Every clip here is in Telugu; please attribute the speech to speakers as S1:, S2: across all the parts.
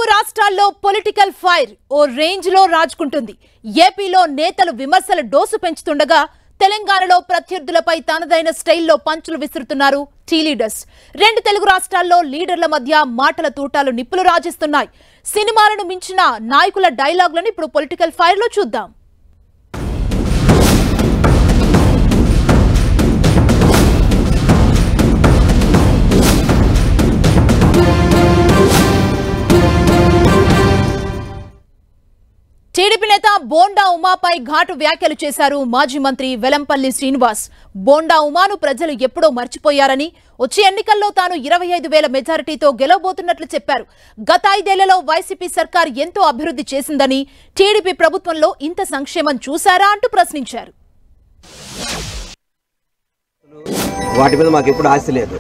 S1: తెలుగు రాష్ట్రాల్లో పొలిటికల్ ఫైర్ ఓ రేంజ్ లో రాజుకుంటుంది. ఏపీలో నేతలు విమర్శల డోసు పెంచుతుండగా తెలంగాణలో ప్రత్యర్థులపై తనదైన స్టైల్లో పంచులు విసురుతున్నారు టీ లీడర్స్. రెండు తెలుగు రాష్ట్రాల్లో లీడర్ల మధ్య మాటల తూటాలు నిప్పులు రాజేస్తున్నాయి. సినిమాలను మించిన నాయకుల డైలాగులను ఇప్పుడు పొలిటికల్ ఫైర్ లో చూద్దాం. టీడీపీ నేత బోండా ఉమాపై ఘాటు వ్యాఖ్యలు చేశారు మాజీ మంత్రి వెలంపల్లి శ్రీనివాస్. బోండా ఉమాను ప్రజలు ఎప్పుడో మర్చిపోయారని, వచ్చే ఎన్నికల్లో తాను 25,000 మెజారిటీతో గెలవబోతున్నట్లు చెప్పారు. గత 5 ఏళ్లలో వైసీపీ సర్కార్ ఎంతో అభివృద్ధి చేసిందని, టీడీపీ ప్రభుత్వంలో ఇంత సంక్షేమం చూశారా అంటూ ప్రశ్నించారు.
S2: వాటి మీద మాకు ఎప్పుడు ఆశ లేదు.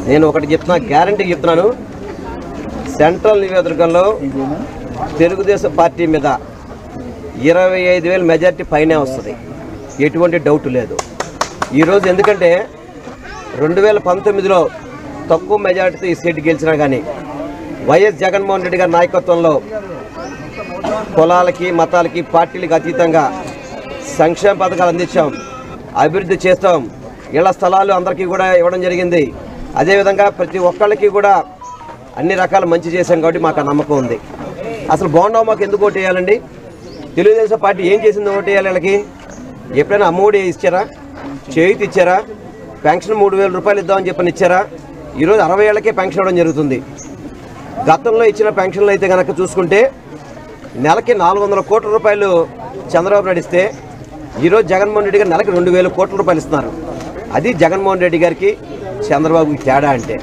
S2: నేను ఒకటి చెప్తున్నా, గ్యారంటీ చెప్తున్నాను, సెంట్రల్ నియోజకవర్గంలో తెలుగుదేశం పార్టీ మీద 25,000 మెజార్టీ పైనే వస్తుంది, ఎటువంటి డౌట్ లేదు. ఈరోజు ఎందుకంటే 2019లో తక్కువ మెజార్టీతో ఈ సీటు గెలిచినా కానీ వైఎస్ జగన్మోహన్ రెడ్డి గారి నాయకత్వంలో కులాలకి మతాలకి పార్టీలకు అతీతంగా సంక్షేమ పథకాలు అందించాం, అభివృద్ధి చేస్తాం, ఇళ్ల స్థలాలు అందరికీ కూడా ఇవ్వడం జరిగింది. అదేవిధంగా ప్రతి ఒక్కళ్ళకి కూడా అన్ని రకాల మంచి చేశాం కాబట్టి మాకు ఆ నమ్మకం ఉంది. అసలు బోండా మాకు ఎందుకు ఓటు వేయాలండి? తెలుగుదేశం పార్టీ ఏం చేసింది ఓటు వేయాలి? వీళ్ళకి ఎప్పుడైనా అమ్మఒడి ఇచ్చారా? చేయూతి ఇచ్చారా? పెన్షన్ 3,000 రూపాయలు ఇద్దామని చెప్పని ఇచ్చారా? ఈరోజు 60 ఏళ్లకే పెన్షన్ ఇవ్వడం జరుగుతుంది. గతంలో ఇచ్చిన పెన్షన్లు అయితే కనుక చూసుకుంటే నెలకి 400 కోట్ల రూపాయలు చంద్రబాబు నాయుడు ఇస్తే ఈరోజు జగన్మోహన్ రెడ్డి గారు నెలకి 2,000 కోట్ల రూపాయలు ఇస్తున్నారు. అది జగన్మోహన్ రెడ్డి గారికి చంద్రబాబుకి తేడా. అంటే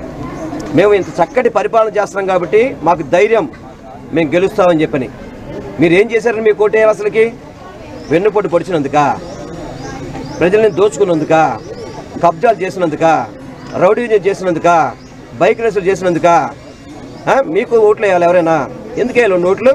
S2: మేము ఇంత చక్కటి పరిపాలన చేస్తున్నాం కాబట్టి మాకు ధైర్యం, మేము గెలుస్తామని చెప్పని. మీరు ఏం చేశారని మీకు ఓటు వేయాలి? అసలుకి వెన్నుపోటు పొడిచినందుక, ప్రజల్ని దోచుకున్నందుక, కబ్జాలు చేసినందుక, రౌడీజం చేసినందుక, బైక్ రేసులు చేసినందుక మీకు ఓట్లు వేయాలి ఎవరైనా? ఎందుకు వేయాలి ఓట్లు?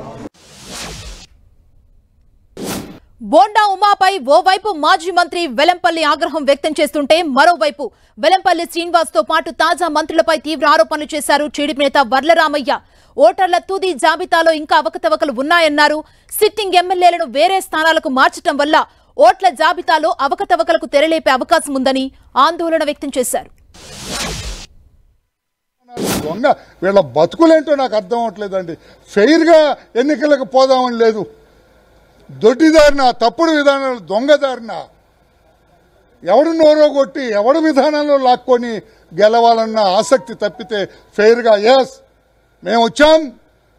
S1: బోండా ఉమాపై ఓవైపు మాజీ మంత్రి వెలంపల్లి ఆగ్రహం వ్యక్తం చేస్తుంటే, మరోవైపు వెలంపల్లి శ్రీనివాస్ తో పాటు తాజా మంత్రులపై తీవ్ర ఆరోపణలు చేశారు టీడీపీ నేత వర్లరామయ్య. ఓటర్ల తుది జాబితాలో ఇంకా అవకతవకలు ఉన్నాయన్నారు. సిట్టింగ్ ఎమ్మెల్యేలను వేరే స్థానాలకు మార్చడం వల్ల ఓట్ల జాబితాలో అవకతవకలకు తెరలేపే అవకాశం ఉందని ఆందోళన వ్యక్తం చేశారు.
S3: వీళ్ళ బతుకులేంటో నాకు అర్థం అవట్లేదండి. ఫెయిర్ గా ఎన్నికలకు పోదామని లేదు, దొడ్డిదారిన తప్పుడు విధానాలు, దొంగదారిన ఎవడు నోరో కొట్టి ఎవడు విధానంలో లాక్కొని గెలవాలన్న ఆసక్తి తప్పితే ఫెయిర్ గా ఎస్ మేము వచ్చాం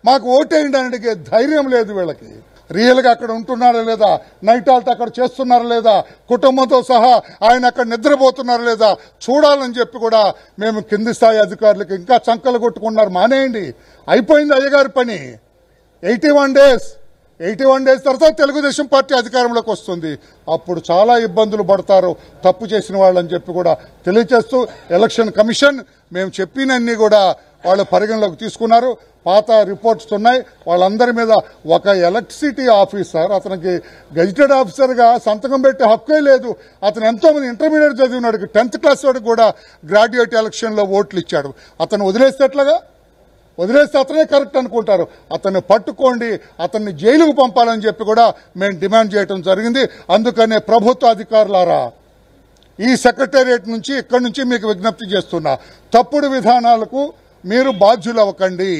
S3: మాకు ఓటేయండి అని అడిగే ధైర్యం లేదు వీళ్ళకి. రియల్ గా అక్కడ ఉంటున్నారా లేదా, నైట్ ఆల్ట్ అక్కడ చేస్తున్నారా లేదా, కుటుంబంతో సహా ఆయన అక్కడ నిద్రపోతున్నారా లేదా చూడాలని చెప్పి కూడా మేము కింది స్థాయి అధికారులకు ఇంకా చంకలు కొట్టుకున్నారు. మానేయండి, అయిపోయింది అయ్యగారి పని. 81 డేస్ తర్వాత తెలుగుదేశం పార్టీ అధికారంలోకి వస్తుంది. అప్పుడు చాలా ఇబ్బందులు పడతారు తప్పు చేసిన వాళ్ళని చెప్పి కూడా తెలియజేస్తూ, ఎలక్షన్ కమిషన్ మేము చెప్పినన్ని కూడా వాళ్ళు పరిగణలోకి తీసుకున్నారు. పాత రిపోర్ట్స్ ఉన్నాయి. వాళ్ళందరి మీద ఒక ఎలక్ట్రిసిటీ ఆఫీసర్, అతనికి గెజిటెడ్ ఆఫీసర్గా సంతకం పెట్టే హక్కే లేదు. అతను ఎంతో మంది ఇంటర్మీడియట్ చదివినాడు, 10th క్లాస్ వాడికి కూడా గ్రాడ్యుయేట్ ఎలక్షన్లో ఓట్లు ఇచ్చాడు. అతను వదిలేస్తే ఎట్లాగా? వదిలేస్తే అతనే కరెక్ట్ అనుకుంటారు. అతన్ని పట్టుకోండి, అతన్ని జైలుకు పంపాలని చెప్పి కూడా మేము డిమాండ్ చేయడం జరిగింది. అందుకనే ప్రభుత్వ అధికారులారా, ఈ సెక్రటేరియట్ నుంచి ఇక్కడి నుంచి మీకు విజ్ఞప్తి చేస్తున్నా, తప్పుడు విధానాలకు మీరు బాధ్యులు అవ్వకండి.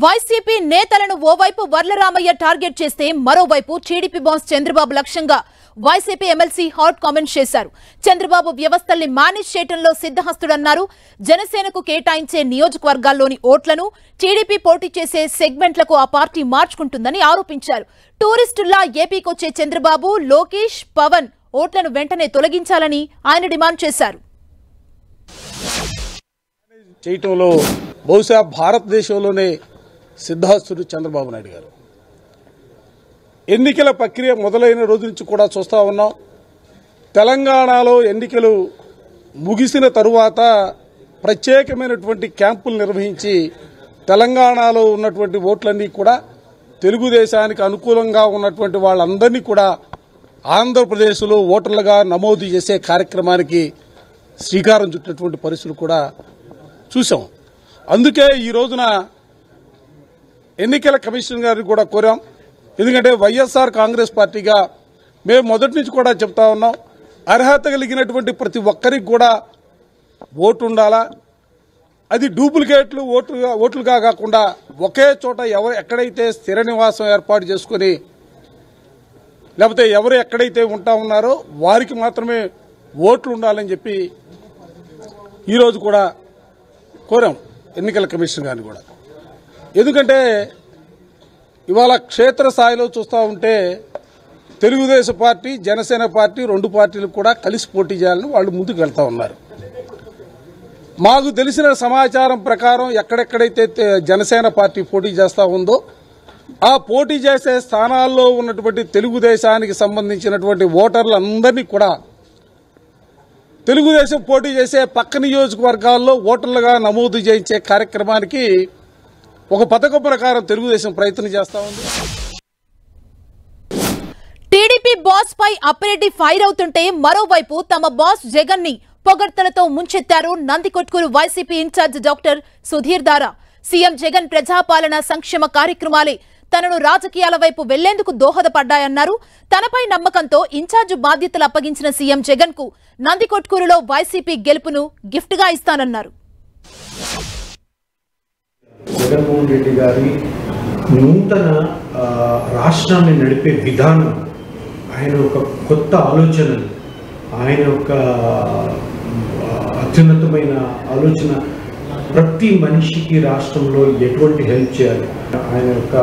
S1: వైసీపీ నేతలను ఓవైపు వర్లరామయ్య టార్గెట్ చేస్తే, మరోవైపు టీడీపీ బాస్ చంద్రబాబు లక్ష్యంగా వైసీపీ ఎమ్మెల్సీ హాట్ కామెంట్స్ చేశారు. చంద్రబాబు వ్యవస్థల్ని మేనేజ్ చేయడంలో సిద్ధహస్తుడన్నారు. జనసేనకు కేటాయించే నియోజకవర్గాల్లోని ఓట్లను టీడీపీ పోటీ చేసే సెగ్మెంట్లకు ఆ పార్టీ మార్చుకుంటుందని ఆరోపించారు. టూరిస్టుల్లా ఏపీకొచ్చే చంద్రబాబు, లోకేష్, పవన్ ఓట్లను వెంటనే తొలగించాలని ఆయన డిమాండ్ చేశారు.
S4: చేయటంలో బహుశా భారతదేశంలోనే సిద్ధహస్తుడు చంద్రబాబు నాయుడు గారు. ఎన్నికల ప్రక్రియ మొదలైన రోజు నుంచి కూడా చూస్తూ ఉన్నాం. తెలంగాణలో ఎన్నికలు ముగిసిన తరువాత ప్రత్యేకమైనటువంటి క్యాంపులు నిర్వహించి తెలంగాణలో ఉన్నటువంటి ఓట్లన్నీ కూడా తెలుగుదేశానికి అనుకూలంగా ఉన్నటువంటి వాళ్ళందరినీ కూడా ఆంధ్రప్రదేశ్లో ఓటర్లుగా నమోదు చేసే కార్యక్రమానికి శ్రీకారం చుట్టినటువంటి పరిస్థితులు కూడా చూసాం. అందుకే ఈ రోజున ఎన్నికల కమిషన్ గారిని కూడా కోరాం. ఎందుకంటే వైఎస్ఆర్ కాంగ్రెస్ పార్టీగా మేము మొదటి నుంచి కూడా చెప్తా ఉన్నాం, అర్హత కలిగినటువంటి ప్రతి ఒక్కరికి కూడా ఓటు ఉండాలా. అది డూప్లికేట్లు ఓట్లుగా కాకుండా ఒకే చోట ఎక్కడైతే స్థిర నివాసం ఏర్పాటు చేసుకుని లేకపోతే ఎవరు ఎక్కడైతే ఉంటా ఉన్నారో వారికి మాత్రమే ఓట్లు ఉండాలని చెప్పి ఈరోజు కూడా కోరాం ఎన్నికల కమిషన్ గారిని కూడా. ఎందుకంటే ఇవాళ క్షేత్రస్థాయిలో చూస్తూ ఉంటే తెలుగుదేశం పార్టీ, జనసేన పార్టీ 2 పార్టీలు కూడా కలిసి పోటీ చేయాలని వాళ్ళు ముందుకు వెళ్తా ఉన్నారు. మాకు తెలిసిన సమాచారం ప్రకారం ఎక్కడెక్కడైతే జనసేన పార్టీ పోటీ చేస్తూ ఉందో ఆ పోటీ చేసే స్థానాల్లో ఉన్నటువంటి తెలుగుదేశానికి సంబంధించినటువంటి ఓటర్లందరినీ కూడా తెలుగుదేశం పోటీ చేసే పక్క నియోజకవర్గాల్లో ఓటర్లుగా నమోదు చేయించే కార్యక్రమానికి ఒక పథకం ప్రకారం తెలుగుదేశం ప్రయత్నం చేస్తా ఉంది.
S1: టీడీపీ బాస్ పై అప్పిరెడ్డి ఫైర్ అవుతుంటే మరోవైపు తమ బాస్ జగన్ ని పొగడ్తలతో ముంచెత్తారు Nandikotkur YCP incharge doctor Sudheer Dara. CM Jagan ప్రజాపాలన సంక్షేమ కార్యక్రమాలే తనను రాజకీయాల వైపు వెళ్లేందుకు దోహదపడ్డాయన్నారు. తనపై నమ్మకంతో ఇన్ఛార్జ్ బాధ్యతలు అప్పగించిన సీఎం జగన్ కు నందికొట్కూరులో వైసీపీ గెలుపును గిఫ్ట్ గా ఇస్తానన్నారు.
S5: జగన్మోహన్ రెడ్డి గారి నూతన రాష్ట్రాన్ని నడిపే విధానం, ఆయన ఒక కొత్త ఆలోచనలు, ఆయన ఒక అత్యున్నతమైన ఆలోచన, ప్రతి మనిషికి రాష్ట్రంలో ఎటువంటి హెల్ప్ చేయాలి, ఆయన యొక్క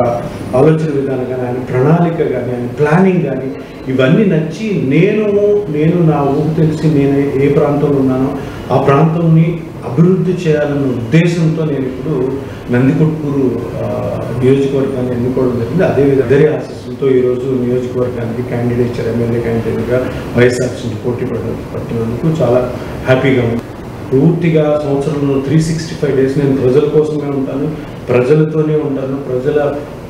S5: ఆలోచన విధానం కానీ, ఆయన ప్రణాళిక కానీ, ఆయన ప్లానింగ్ కానీ, ఇవన్నీ నచ్చి నేను నా ఊరు తెలిసి నేను ఏ ప్రాంతంలో ఉన్నానో ఆ ప్రాంతాన్ని అభివృద్ధి చేయాలన్న ఉద్దేశంతో నేను ఇప్పుడు నందికొట్కూరు నియోజకవర్గాన్ని ఎన్నుకోవడం జరిగింది. అదే ఆశీస్సులతో ఈరోజు నియోజకవర్గానికి క్యాండిడేచర్ ఎమ్మెల్యే క్యాండిడేట్గా వైఎస్ఆర్సీపీ పోటీ పట్టినందుకు చాలా హ్యాపీగా ఉంది. పూర్తిగా సంవత్సరంలో 365 days నేను ప్రజల కోసమే ఉంటాను, ప్రజలతోనే ఉంటాను. ప్రజల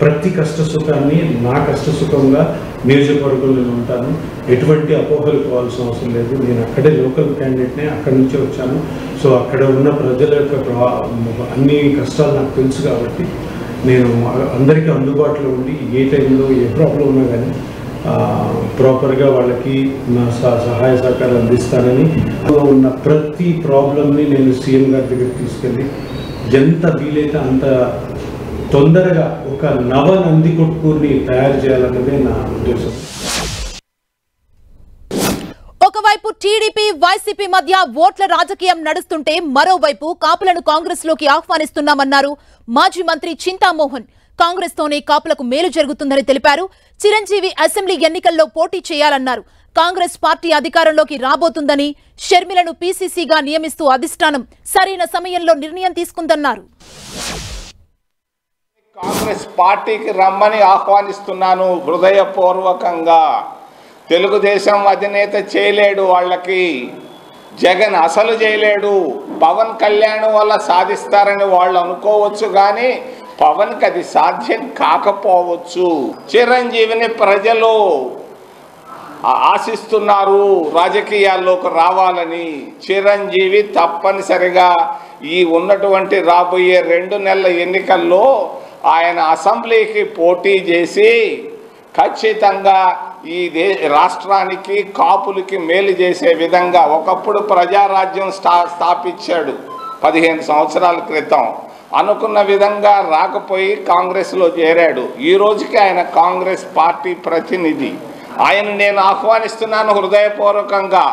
S5: ప్రతి కష్ట సుఖాన్ని నా కష్ట సుఖంగా నియోజకవర్గంలో ఉంటాను. ఎటువంటి అపోహలు పోవాల్సిన అవసరం లేదు. నేను అక్కడే లోకల్ క్యాండిడేట్నే, అక్కడి నుంచే వచ్చాను. సో అక్కడ ఉన్న ప్రజల యొక్క అన్ని కష్టాలు నాకు తెలుసు కాబట్టి నేను అందరికీ అందుబాటులో ఉండి ఏ టైంలో ఏ ప్రాబ్లం ఉన్నా కానీ ప్రాపర్గా వాళ్ళకి నా సహాయ సహకారాలు అందిస్తానని, ఉన్న ప్రతి ప్రాబ్లంని నేను సీఎం గారి దగ్గర తీసుకెళ్ళి ఎంత వీలైతే అంత తొందరగా ఒక నవ నందికొట్కూరుని తయారు చేయాలన్నదే నా ఉద్దేశం.
S1: ఒకవైపు టీడీపీ వైసీపీ మధ్య ఓట్ల రాజకీయం నడుస్తుంటే మరోవైపు కాపులను కాంగ్రెస్ లోకి ఆహ్వానిస్తున్నామన్నారు మాజీ మంత్రి చింతామోహన్. కాంగ్రెస్ తోనే కాపులకు మేలు జరుగుతుందని తెలిపారు. చిరంజీవి అసెంబ్లీ ఎన్నికల్లో పోటీ చేయాలన్నారు. కాంగ్రెస్ పార్టీ అధికారంలోకి రాబోతుందని, షర్మిలను పీసీసీగా నియమిస్తూ అధిష్టానం సరైన సమయంలో నిర్ణయం తీసుకుందన్నారు.
S6: కాంగ్రెస్ పార్టీకి రమ్మని ఆహ్వానిస్తున్నాను హృదయపూర్వకంగా. తెలుగుదేశం అధినేత చేయలేడు, వాళ్ళకి జగన్ అసలు చేయలేడు. పవన్ కళ్యాణ్ వల్ల సాధిస్తారని వాళ్ళు అనుకోవచ్చు, కానీ పవన్కి అది సాధ్యం కాకపోవచ్చు. చిరంజీవిని ప్రజలు ఆశిస్తున్నారు రాజకీయాల్లోకి రావాలని. చిరంజీవి తప్పనిసరిగా ఈ ఉన్నటువంటి రాబోయే 2 నెలల ఎన్నికల్లో ఆయన అసెంబ్లీకి పోటీ చేసి ఖచ్చితంగా ఈ రాష్ట్రానికి కాపులకి మేలు చేసే విధంగా, ఒకప్పుడు ప్రజారాజ్యం స్థాపించాడు 15 సంవత్సరాల క్రితం. అనుకున్న విధంగా రాకపోయి కాంగ్రెస్లో చేరాడు. ఈ రోజుకి ఆయన కాంగ్రెస్ పార్టీ ప్రతినిధి. ఆయన నేను ఆహ్వానిస్తున్నాను హృదయపూర్వకంగా.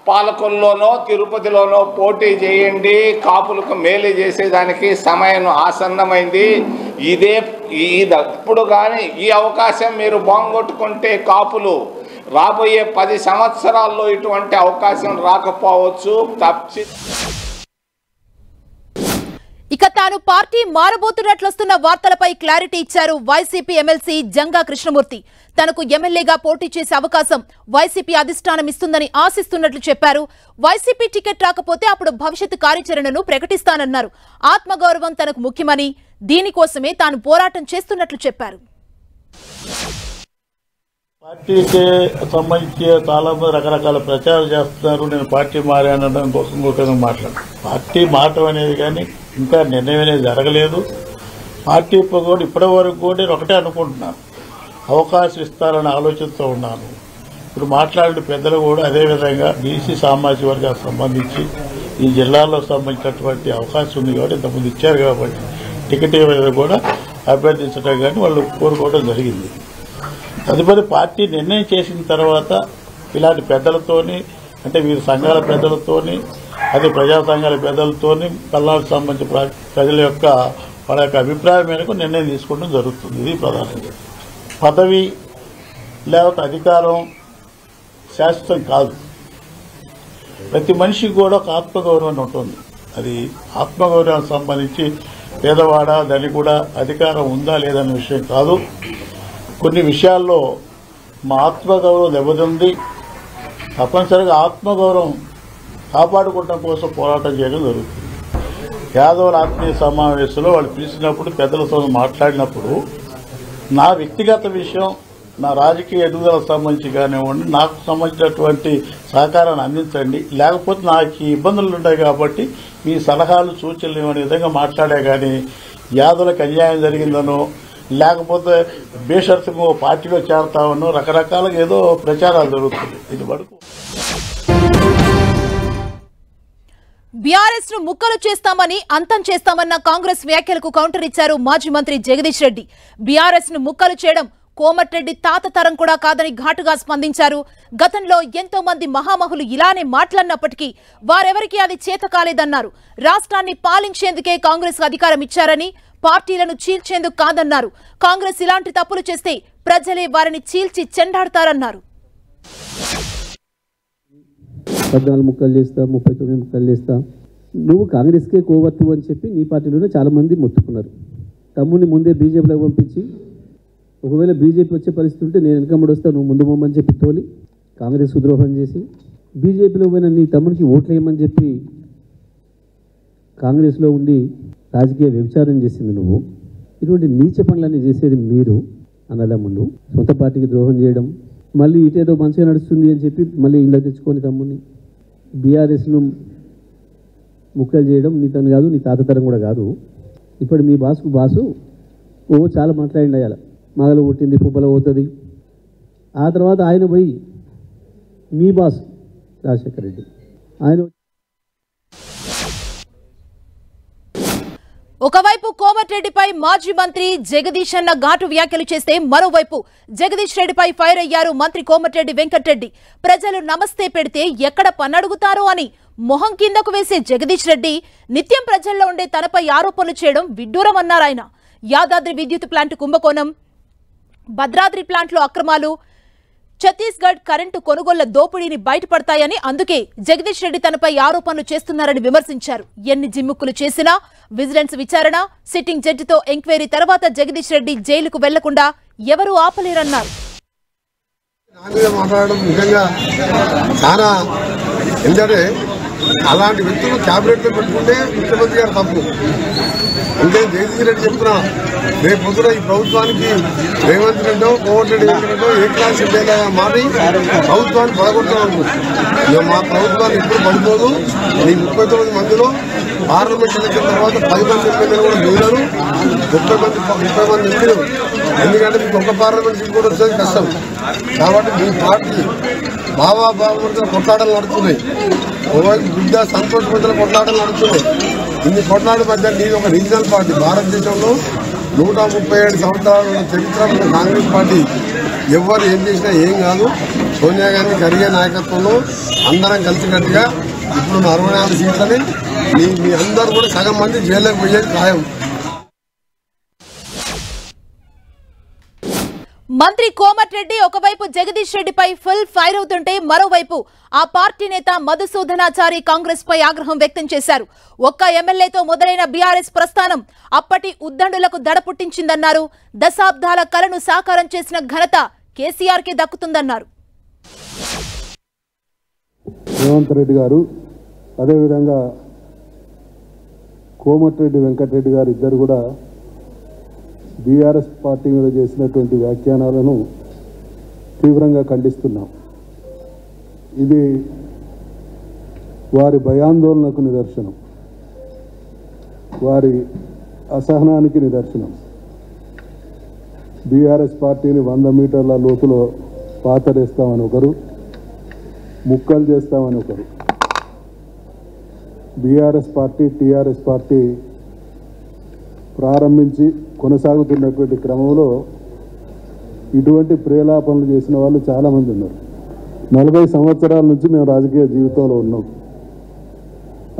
S6: పాలకొల్లోనో తిరుపతిలోనో పోటీ చేయండి, కాపులకు మేలు చేసేదానికి సమయం ఆసన్నమైంది. ఇప్పుడు కానీ ఈ అవకాశం మీరు బాంగొట్టుకుంటే కాపులు రాబోయే 10 సంవత్సరాల్లో ఇటువంటి అవకాశం రాకపోవచ్చు.
S1: ఇక తాను పార్టీ మారబోతున్నట్లొస్తున్న వార్తలపై క్లారిటీ ఇచ్చారు వైసీపీ ఎమ్మెల్సీ జంగా కృష్ణమూర్తి. తనకు ఎమ్మెల్యేగా పోటీ చేసే అవకాశం వైసీపీ అధిష్టానం ఇస్తుందని ఆశిస్తున్నట్లు చెప్పారు. వైసీపీ టికెట్ రాకపోతే అప్పుడు భవిష్యత్తు కార్యాచరణను ప్రకటిస్తానన్నారు. ఆత్మగౌరవం తనకు ముఖ్యమని, దీనికోసమే తాను పోరాటం చేస్తున్నట్లు చెప్పారు.
S7: పార్టీకి సంబంధించి చాలా మంది రకరకాల ప్రచారాలు చేస్తున్నారు. నేను పార్టీ మారానడం కోసం మాట్లాడు. పార్టీ మారటం అనేది కానీ ఇంకా నిర్ణయం అనేది జరగలేదు. పార్టీ కూడా ఇప్పటి వరకు కూడా నేను ఒకటే అనుకుంటున్నాను, అవకాశం ఇస్తారని ఆలోచనతో ఉన్నాను. ఇప్పుడు మాట్లాడిన పెద్దలు కూడా అదేవిధంగా బీసీ సామాజిక వర్గానికి సంబంధించి ఈ జిల్లాలో సంబంధించినటువంటి అవకాశం ఉంది కాబట్టి ఇంతకుముందు ఇచ్చారు కాబట్టి టికెట్ ఏమైనా కూడా అభ్యర్థించడం కానీ వాళ్ళు కోరుకోవడం జరిగింది. తదుపరి పార్టీ నిర్ణయం చేసిన తర్వాత ఇలాంటి పెద్దలతోని అంటే వీరి సంఘాల పెద్దలతోని అదే ప్రజా సంఘాల పెద్దలతోని పల్నాడుకు సంబంధించిన ప్రజల యొక్క వాళ్ళ యొక్క అభిప్రాయం మేరకు నిర్ణయం తీసుకోవడం జరుగుతుంది. ఇది ప్రధానంగా పదవి లేకపోతే అధికారం శాశ్వతం కాదు. ప్రతి మనిషికి కూడా ఒక ఆత్మగౌరవం ఉంటుంది. అది ఆత్మగౌరవానికి సంబంధించి పేదవాడ దానికి కూడా అధికారం ఉందా లేదనే విషయం కాదు. కొన్ని విషయాల్లో మా ఆత్మగౌరవం దెబ్బతింది. తప్పనిసరిగా ఆత్మగౌరవం కాపాడుకోవడం కోసం పోరాటం చేయడం జరుగుతుంది. యాదవుల ఆత్మీయ సమావేశంలో వాళ్ళు పిలిచినప్పుడు పెద్దలతో మాట్లాడినప్పుడు నా వ్యక్తిగత విషయం, నా రాజకీయ ఎదుగుదలకు సంబంధించి కానివ్వండి, నాకు సంబంధించినటువంటి సహకారాన్ని అందించండి, లేకపోతే నాకు ఈ ఇబ్బందులు ఉంటాయి కాబట్టి మీ సలహాలు సూచనలు ఇవ్వని విధంగా మాట్లాడే కానీ యాదవులకు అన్యాయం జరిగిందనో లేకపోతే బేషరతుగా పార్టీలో చేరతామనో రకరకాలుగా ఏదో ప్రచారాలు జరుగుతుంది. ఇది వరకు
S1: బీఆర్ఎస్ ను ముక్కలు చేస్తామని అంతం చేస్తామన్న కాంగ్రెస్ వ్యాఖ్యలకు కౌంటర్ ఇచ్చారు మాజీ మంత్రి జగదీష్ రెడ్డి. బీఆర్ఎస్ ను ముక్కలు చేయడం కోమటిరెడ్డి తాత తరం కూడా కాదని ఘాటుగా స్పందించారు. గతంలో ఎంతో మంది మహామహులు ఇలానే మాట్లాడినప్పటికీ వారెవరికీ అది చేత కాలేదన్నారు. రాష్ట్రాన్ని పాలించేందుకే కాంగ్రెస్ అధికారం ఇచ్చారని, పార్టీలను చీల్చేందుకు కాదన్నారు. కాంగ్రెస్ ఇలాంటి తప్పులు చేస్తే ప్రజలే వారిని చీల్చి చెండాడతారన్నారు.
S8: 14 ముక్కలు చేస్తా, 39 ముక్కలు చేస్తా, నువ్వు కాంగ్రెస్కే కోవట్టు అని చెప్పి నీ పార్టీలోనే చాలామంది మొత్తుకున్నారు. తమ్ముని ముందే బీజేపీలోకి పంపించి ఒకవేళ బీజేపీ వచ్చే పరిస్థితి ఉంటే నేను వెనకమ్మడి వస్తా, నువ్వు ముందు పోమని చెప్పి తోలి కాంగ్రెస్ ద్రోహం చేసి బీజేపీలో పోయిన నీ తమ్మునికి ఓట్లు వేయమని చెప్పి కాంగ్రెస్లో ఉండి రాజకీయ వ్యభిచారం చేసింది నువ్వు. ఇటువంటి నీచ పనులన్నీ చేసేది మీరు అన్నదమ్ములు. సొంత పార్టీకి ద్రోహం చేయడం, మళ్ళీ ఇటేదో మంచిగా నడుస్తుంది అని చెప్పి మళ్ళీ ఇళ్ళకి తెచ్చుకొని తమ్ముని బీఆర్ఎస్ను ముక్కలు చేయడం నీ తను కాదు, నీ తాత తరం కూడా కాదు. ఇప్పుడు మీ బాసు చాలా మాట్లాడిండి. అయ్యాల మగలు పుట్టింది పుబ్బలో పోతుంది. ఆ తర్వాత ఆయన పోయి మీ బాస్ రాజశేఖర రెడ్డి ఆయన
S1: ఒకవైపు కోమటిరెడ్డిపై మాజీ మంత్రి జగదీష్ అన్న ఘాటు వ్యాఖ్యలు చేస్తే మరోవైపు జగదీష్ రెడ్డిపై ఫైర్ అయ్యారు మంత్రి కోమటిరెడ్డి వెంకటరెడ్డి. ప్రజలు నమస్తే పెడితే ఎక్కడ పన్నడుగుతారో అని మొహం కిందకు వేసే జగదీష్ రెడ్డి నిత్యం ప్రజల్లో ఉండే తనపై ఆరోపణలు చేయడం విడ్డూరమన్నారాయన. యాదాద్రి విద్యుత్ ప్లాంట్ కుంభకోణం, భద్రాద్రి ప్లాంట్లో అక్రమాలు, ఛత్తీస్గఢ్ కరెంటు కొనుగోళ్ల దోపిడీని బయటపడతాయని, అందుకే జగదీష్ రెడ్డి తనపై ఆరోపణలు చేస్తున్నారని విమర్శించారు. ఎన్ని జిమ్ముక్కులు చేసినా విజిలెన్స్ విచారణ, సిట్టింగ్ జడ్జితో ఎంక్వైరీ తర్వాత జగదీష్ రెడ్డి జైలుకు వెళ్లకుండా ఎవరూ ఆపలేరన్నారు.
S9: మాట్లాడడం నిజంగా చాలా ఎందుకంటే అలాంటి వ్యక్తులు క్యాబినెట్ లో పెట్టుకుంటే ముఖ్యమంత్రి గారు తప్పు. అంటే జగదీష్ రెడ్డి చెప్తున్నా, రేపు పొద్దున ఈ ప్రభుత్వానికి రేవంత్ రెడ్డో కోమటిరెడ్డి వెంకటరెడ్డో ఏ క్లాస్ ఎమ్మెల్యే మారి ప్రభుత్వాన్ని పడగొట్టాను. మా ప్రభుత్వాన్ని ఎప్పుడు పడిపోదు. ఈ 39 మందిలో పార్లమెంట్ ఎలక్షన్ తర్వాత 10 మంది ఎమ్మెల్యేలు కూడా మిగిలారు. 30 మంది ఎంపీలు. ఎందుకంటే మీకు ఒక పార్లమెంట్ సీట్ కూడా వచ్చేది కష్టం. కాబట్టి మీ పార్టీ బావమరుదుల కొట్లాటలు నడుస్తున్నాయి. ఓవైపు బిడ్డ సంతోష్ మధ్యలో కొట్లాటలు నడుస్తున్నాయి. ఇన్ని కొట్లాటల మధ్య నేను ఒక రీజనల్ పార్టీ, భారతదేశంలో 137 సంవత్సరాల చరిత్ర ఉన్న కాంగ్రెస్ పార్టీ ఎవరు ఏం చేసినా ఏం కాదు. సోనియా గాంధీ ఖర్గే నాయకత్వంలో అందరం కలిసికట్టుగా ఇప్పుడు 64 సీట్లని మీ అందరూ కూడా సగం మంది జైల్లోకి పోయేది ఖాయం.
S1: మంత్రి కోమటిరెడ్డి ఒకవైపు జగదీష్ రెడ్డిపై ఫుల్ ఫైర్ అవుతుంటే మరోవైపు ఆ పార్టీ నేత మధుసూదనాచారి కాంగ్రెస్ పై ఆగ్రహం వ్యక్తం చేశారు. ఒక్క ఎమ్మెల్యేతో మొదలైన బీఆర్ఎస్ ప్రస్థానం అప్పటి ఉద్దండులకు దడ పుట్టించిందన్నారు. దశాబ్దాల కలను సాకారం చేసిన ఘనత కేసీఆర్ కి దక్కుతుందన్నారు.
S10: రేవంత్ రెడ్డి గారు అదేవిధంగా కోమటిరెడ్డి వెంకటరెడ్డి గారు ఇద్దరు కూడా బీఆర్ఎస్ పార్టీ మీద చేసినటువంటి వ్యాఖ్యానాలను తీవ్రంగా ఖండిస్తున్నాం. ఇది వారి భయాందోళనకు నిదర్శనం. వారి అసహనానికి నిదర్శనం. బీఆర్ఎస్ పార్టీని 100 మీటర్ల లోతులో పాతరేస్తామని ఒకరు, ముక్కలు చేస్తామని ఒకరు. బీఆర్ఎస్ పార్టీ టీఆర్ఎస్ పార్టీ ప్రారంభించి కొనసాగుతున్నటువంటి క్రమంలో ఇటువంటి ప్రేలాపనలు చేసిన వాళ్ళు చాలామంది ఉన్నారు. 40 సంవత్సరాల నుంచి మేము రాజకీయ జీవితంలో ఉన్నాం.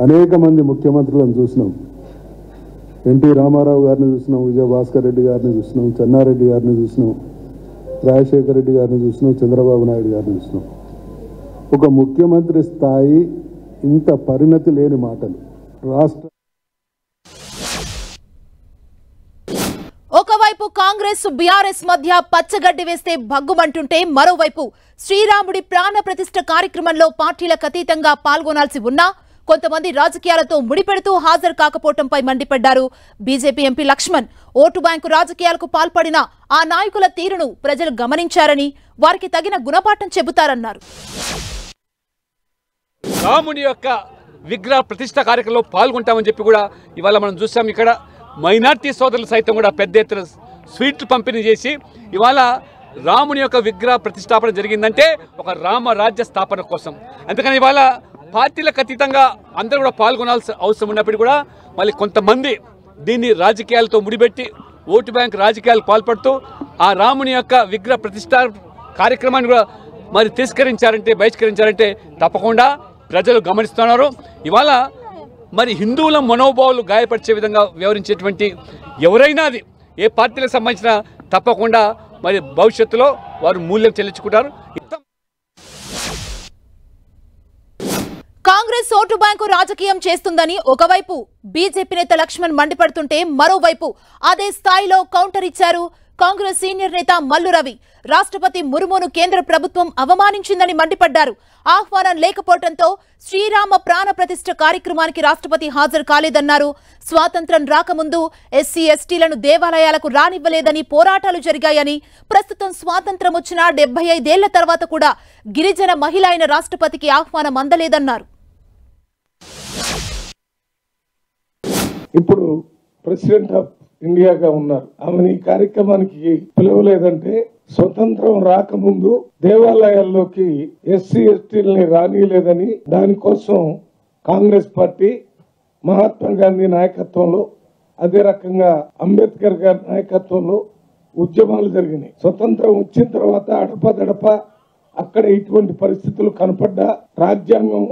S10: అనేక మంది ముఖ్యమంత్రులను చూసినాం. ఎన్టీ రామారావు గారిని చూసినాం, విజయభాస్కర్ రెడ్డి గారిని చూసినాం, చెన్నారెడ్డి గారిని చూసినాం, రాజశేఖర రెడ్డి గారిని చూసినాం, చంద్రబాబు నాయుడు గారిని చూసినాం. ఒక ముఖ్యమంత్రి స్థాయి ఇంత పరిణతి లేని మాటలు. రాష్ట్ర
S1: ఒకవైపు కాంగ్రెస్ బీఆర్ఎస్ మధ్య పచ్చగడ్డి వేస్తే భగ్గుమంటుంటే మరోవైపు శ్రీరాముడి ప్రాణ ప్రతిష్ఠ కార్యక్రమంలో పార్టీలకు అతీతంగా పాల్గొనాల్సి ఉన్నా కొంతమంది రాజకీయాలతో ముడిపెడుతూ హాజరు కాకపోవడంపై మండిపడ్డారు BJP MP Laxman. Vote bank రాజకీయాలకు పాల్పడిన ఆ నాయకుల తీరును ప్రజలు గమనించారని, వారికి తగిన గుణపాఠం చెబుతారన్నారు.
S11: రాముని యొక్క విగ్రహ ప్రతిష్ఠ కార్యక్రమంలో పాల్గొంటామని చెప్పి కూడా ఇవాళ మనం చూసాం. ఇక్కడ మైనార్టీ సోదరులు సైతం కూడా పెద్ద ఎత్తున స్వీట్లు పంపిణీ చేసి ఇవాళ రాముని యొక్క విగ్రహ ప్రతిష్టాపన జరిగిందంటే ఒక రామ రాజ్య స్థాపన కోసం. అందుకని ఇవాళ పార్టీలకు అతీతంగా అందరూ కూడా పాల్గొనాల్సిన అవసరం ఉన్నప్పటికీ కూడా మళ్ళీ కొంతమంది దీన్ని రాజకీయాలతో ముడిపెట్టి ఓటు బ్యాంక్ రాజకీయాలకు పాల్పడుతూ ఆ రాముని యొక్క విగ్రహ ప్రతిష్ఠ కార్యక్రమాన్ని కూడా మరి బహిష్కరించారంటే తప్పకుండా ప్రజలు గమనిస్తున్నారు. ఇవాళ మరి హిందువుల మనోభావాలు గాయపరిచే విధంగా వ్యవహరించేటువంటి ఎవరైనా అది ఏ పార్టీలకు సంబంధించిన తప్పకుండా మరి భవిష్యత్తులో వారు మూల్యం చెల్లించుకుంటారు.
S1: కాంగ్రెస్ ఓటు బ్యాంకు రాజకీయం చేస్తుందని ఒకవైపు బీజేపీ నేత లక్ష్మణ్ మండిపడుతుంటే మరోవైపు అదే స్థాయిలో కౌంటర్ ఇచ్చారు కాంగ్రెస్ సీనియర్ నేత మల్లు రవి. రాష్ట్రపతి ముర్మును కేంద్ర ప్రభుత్వం అవమానించిందని మండిపడ్డారు. ఆహ్వానం లేకపోవడంతో శ్రీరామ ప్రాణ ప్రతిష్ఠ కార్యక్రమానికి రాష్ట్రపతి హాజరు కాలేదన్నారు. స్వాతంత్ర్యం రాకముందు ఎస్సీ ఎస్టీలను దేవాలయాలకు రానివ్వలేదని పోరాటాలు జరిగాయని, ప్రస్తుతం స్వాతంత్ర్యం వచ్చిన 75 ఏళ్ల తర్వాత కూడా గిరిజన మహిళ అయిన రాష్ట్రపతికి ఆహ్వానం అందలేదన్నారు.
S12: ఇప్పుడు ప్రెసిడెంట్ ఆఫ్ ఇండియాగా ఉన్నారు, ఆమెను ఈ కార్యక్రమానికి పిలవలేదంటే స్వతంత్రం రాకముందు దేవాలయాల్లోకి ఎస్సీ ఎస్టీలని రానియలేదని, దానికోసం కాంగ్రెస్ పార్టీ మహాత్మా గాంధీ నాయకత్వంలో అదే రకంగా అంబేద్కర్ గారి నాయకత్వంలో ఉద్యమాలు జరిగినాయి. స్వతంత్రం వచ్చిన తర్వాత అడపదడప అక్కడ ఇటువంటి పరిస్థితులు కనపడ్డా రాజ్యాంగం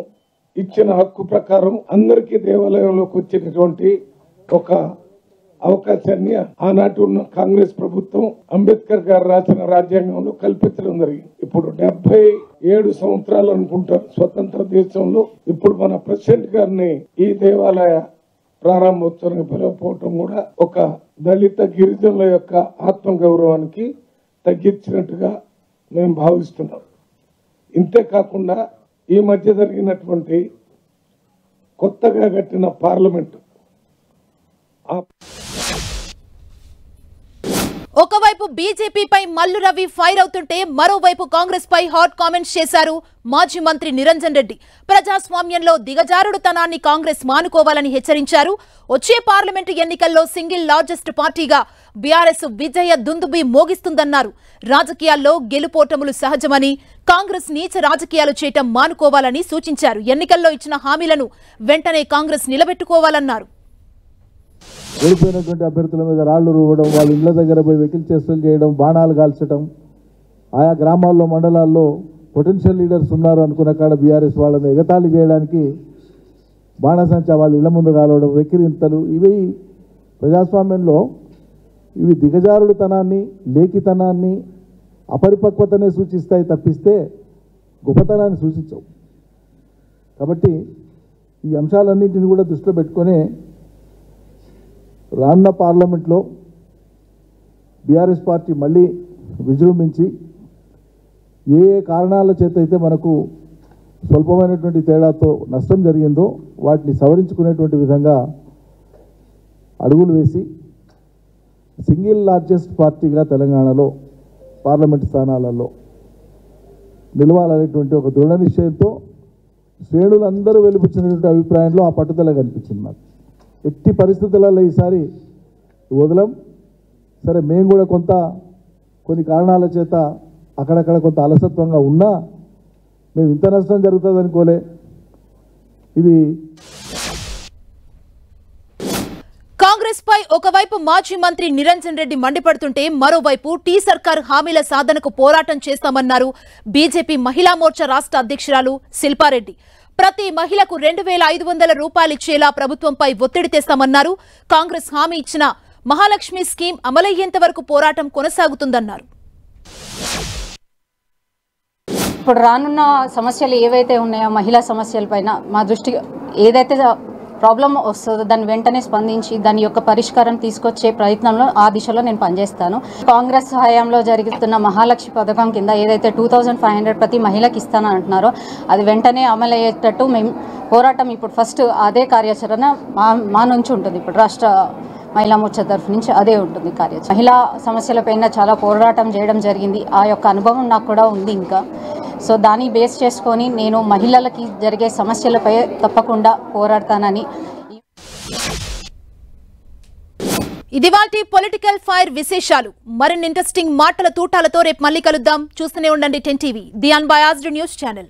S12: ఇచ్చిన హక్కు ప్రకారం అందరికీ దేవాలయంలోకి వచ్చేటటువంటి ఒక అవకాశాన్ని ఆనాటి ఉన్న కాంగ్రెస్ ప్రభుత్వం అంబేద్కర్ గారు రాసిన రాజ్యాంగంలో కల్పించడం జరిగింది. ఇప్పుడు 77 సంవత్సరాలు అనుకుంటారు స్వతంత్ర దేశంలో. ఇప్పుడు మన ప్రెసిడెంట్ గారిని ఈ దేవాలయ ప్రారంభోత్సవానికి పిలవకపోవటం కూడా ఒక దళిత గిరిజనుల యొక్క ఆత్మగౌరవానికి తగ్గించినట్టుగా మేము భావిస్తున్నాం. ఇంతే కాకుండా ఈ మధ్య జరిగినటువంటి కొత్తగా కట్టిన పార్లమెంటు
S1: ఒకవైపు బీజేపీపై మల్లు రవి ఫైర్ అవుతుంటే మరోవైపు కాంగ్రెస్ పై హాట్ కామెంట్స్ చేశారు మాజీ మంత్రి నిరంజన్ రెడ్డి. ప్రజాస్వామ్యంలో దిగజారుడుతనాన్ని కాంగ్రెస్ మానుకోవాలని హెచ్చరించారు. వచ్చే పార్లమెంటు ఎన్నికల్లో సింగిల్ లార్జెస్ట్ పార్టీగా బీఆర్ఎస్ విజయ దుందుబి మోగిస్తుందన్నారు. రాజకీయాల్లో గెలుపోటములు సహజమని, కాంగ్రెస్ నీచ రాజకీయాలు చేయటం మానుకోవాలని సూచించారు. ఎన్నికల్లో ఇచ్చిన హామీలను వెంటనే కాంగ్రెస్ నిలబెట్టుకోవాలన్నారు.
S13: ఓడిపోయినటువంటి అభ్యర్థుల మీద రాళ్లు రువ్వడం, వాళ్ళ ఇళ్ల దగ్గర పోయి వెకిల్ చేష్టలు చేయడం, బాణాలు కాల్చడం, ఆయా గ్రామాల్లో మండలాల్లో పొటెన్షియల్ లీడర్స్ ఉన్నారు అనుకున్న కాడ బీఆర్ఎస్ వాళ్ళని ఎగతాళి చేయడానికి బాణసంచా వాళ్ళ ఇళ్ల ముందు కాలవడం, వెక్కిరింతలు, ఇవి ప్రజాస్వామ్యంలో ఇవి దిగజారుడుతనాన్ని, లేఖితనాన్ని, అపరిపక్వతనే సూచిస్తాయి తప్పిస్తే గొప్పతనాన్ని సూచించవు. కాబట్టి ఈ అంశాలన్నింటినీ కూడా దృష్టిలో పెట్టుకొని రానున్న పార్లమెంట్లో బీఆర్ఎస్ పార్టీ మళ్ళీ విజృంభించి ఏ ఏ కారణాల చేత అయితే మనకు స్వల్పమైనటువంటి తేడాతో నష్టం జరిగిందో వాటిని సవరించుకునేటువంటి విధంగా అడుగులు వేసి సింగిల్ లార్జెస్ట్ పార్టీగా తెలంగాణలో పార్లమెంట్ స్థానాలలో నిలవాలనేటువంటి ఒక దృఢ నిశ్చయంతో శ్రేణులందరూ వెలిపించినటువంటి అభిప్రాయంలో ఆ పట్టుదల కనిపించింది నాకు. ఎట్టి పరిస్థితులలో ఈసారి వదలం. సరే మేము కూడా కొన్ని కారణాల చేత అక్కడక్కడ కొంత అలసత్వంగా ఉన్నా మేము ఇంత నష్టం జరుగుతుంది అనుకోలే. ఇది
S1: కాంగ్రెస్ పై ఒకవైపు మాజీ మంత్రి నిరంజన్ రెడ్డి మండిపడుతుంటే మరోవైపు టీ సర్కార్ హామీల సాధనకు పోరాటం చేస్తామన్నారు బీజేపీ మహిళా మోర్చా రాష్ట్ర అధ్యక్షురాలు శిల్పారెడ్డి. ప్రతి మహిళకు 2,500 రూపాయలు ఇచ్చేలా ప్రభుత్వంపై ఒత్తిడి తెస్తామన్నారు. కాంగ్రెస్ హామీ ఇచ్చిన మహాలక్ష్మి స్కీమ్ అమలయ్యేంత వరకు పోరాటం కొనసాగుతుందన్నారు.
S14: ఇప్పుడు రానున్న సమస్యలు ఏవైతే ఉన్నాయో మహిళా సమస్యలపైన మా దృష్టి ఏదైతే ప్రాబ్లం వస్తుందో దాన్ని వెంటనే స్పందించి దాని యొక్క పరిష్కారం తీసుకొచ్చే ప్రయత్నంలో ఆ దిశలో నేను పనిచేస్తాను. కాంగ్రెస్ హయాంలో జరుగుతున్న మహాలక్ష్మి పథకం కింద ఏదైతే 2,500 ప్రతి మహిళకి ఇస్తానని అంటున్నారో అది వెంటనే అమలయ్యేటట్టు మేము పోరాటం ఇప్పుడు ఫస్ట్ అదే కార్యాచరణ మా నుంచి ఉంటుంది. ఇప్పుడు రాష్ట్ర మహిళా మోర్చా తరఫు నుంచి అదే ఉంటుంది కార్యాచరణ. మహిళా సమస్యలపైన చాలా పోరాటం చేయడం జరిగింది. ఆ యొక్క అనుభవం నాకు కూడా ఉంది ఇంకా. సో దాన్ని బేస్ చేసుకొని నేను మహిళలకి జరిగే సమస్యలపై తప్పకుండా పోరాడతానని.
S1: ఇది వాటి పొలిటికల్ ఫైర్ విశేషాలు. మరిన్ని ఇంట్రెస్టింగ్ మాటల తూటాలతో రేపు మళ్ళీ కలుద్దాం. చూస్తూనే ఉండండి 10 TV, the unbiased news channel.